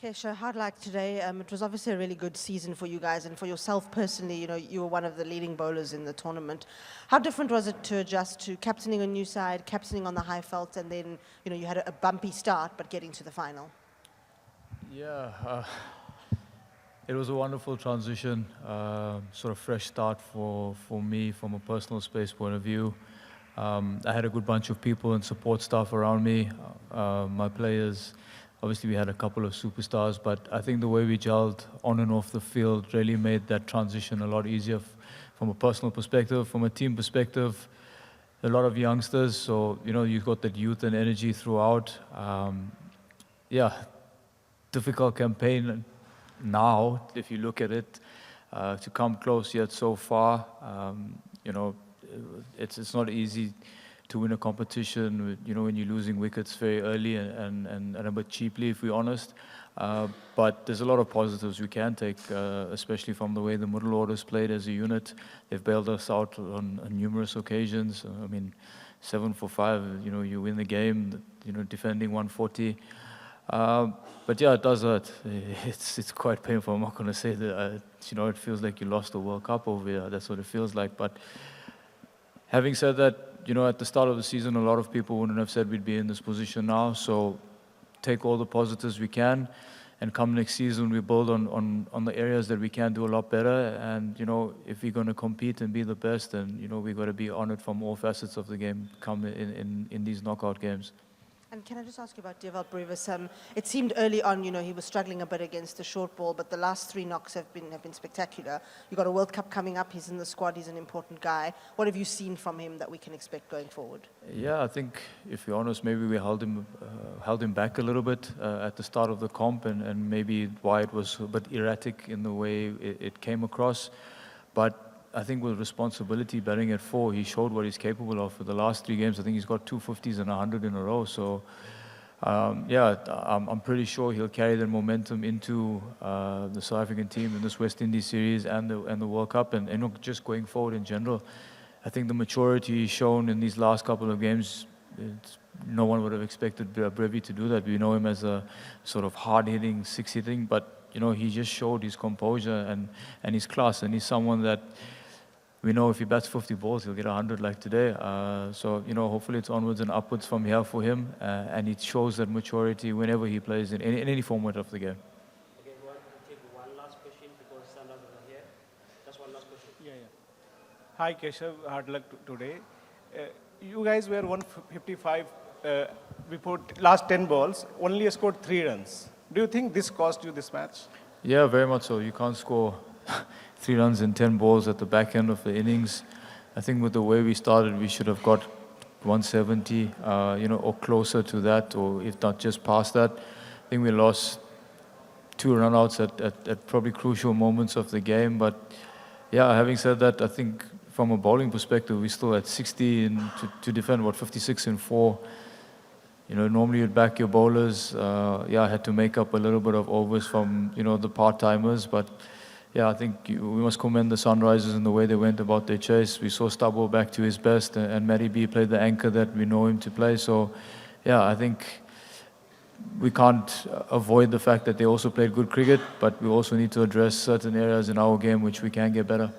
Kesha, hard luck today. It was obviously a really good season for you guys and for yourself personally. You know, you were one of the leading bowlers in the tournament. How different was it to adjust to captaining a new side, captaining on the high felt, and then, you know, you had a bumpy start, but getting to the final? Yeah, it was a wonderful transition, sort of fresh start for me from a personal space point of view. I had a good bunch of people and support staff around me, my players. Obviously, we had a couple of superstars, but I think the way we gelled on and off the field really made that transition a lot easier from a personal perspective, from a team perspective. A lot of youngsters, so you know you've got that youth and energy throughout. Yeah, difficult campaign now, if you look at it, to come close yet so far. You know, it's not easy to win a competition, you know, when you're losing wickets very early and a bit cheaply, if we're honest. But there's a lot of positives we can take, especially from the way the middle orders played as a unit. They've bailed us out on numerous occasions. I mean, 7 for 5, you know, you win the game, you know, defending 140. But yeah, it does hurt. It's quite painful. I'm not going to say that, you know, it feels like you lost the World Cup over here. That's what it feels like. But having said that, you know, at the start of the season, a lot of people wouldn't have said we'd be in this position now. So take all the positives we can, and come next season, we build on the areas that we can do a lot better. And, you know, if we're going to compete and be the best, then, you know, we've got to be on it from all facets of the game come in these knockout games. And can I just ask you about Dewald Brevis? It seemed early on, you know, he was struggling a bit against the short ball, but the last 3 knocks have been spectacular. You got a World Cup coming up. He's in the squad. He's an important guy. What have you seen from him that we can expect going forward? Yeah, I think if we're honest, maybe we held him back a little bit at the start of the comp, and maybe why it was a bit erratic in the way it came across. But I think with responsibility, batting at 4, he showed what he's capable of. For the last 3 games, I think he's got 250s and 100 in a row. So, yeah, I'm pretty sure he'll carry that momentum into the South African team in this West Indies series and the World Cup, and just going forward in general. I think the maturity he's shown in these last couple of games, no one would have expected Brevi to do that. We know him as a sort of hard-hitting, 6-hitting, but you know, he just showed his composure and his class, and he's someone that we know if he bats 50 balls, he'll get 100 like today. So, you know, hopefully it's onwards and upwards from here for him, and it shows that maturity whenever he plays in any format of the game. Okay, we want to take one last question because some others are here. Just one last question. Yeah. Hi, Keshav. Hard luck today. You guys were 155 before last 10 balls, only scored 3 runs. Do you think this cost you this match? Yeah, very much so. You can't score 3 runs in 10 balls at the back end of the innings. I think with the way we started, we should have got 170, you know, or closer to that, or if not just past that. I think we lost 2 runouts at probably crucial moments of the game. But yeah, having said that, I think from a bowling perspective, we still at 60 and to defend, 56 and 4. You know, normally you'd back your bowlers. Yeah, I had to make up a little bit of overs from, you know, the part-timers. But yeah, I think we must commend the Sunrisers in the way they went about their chase. We saw Stubble back to his best, and Matty B played the anchor that we know him to play. So yeah, I think we can't avoid the fact that they also played good cricket, but we also need to address certain areas in our game which we can get better.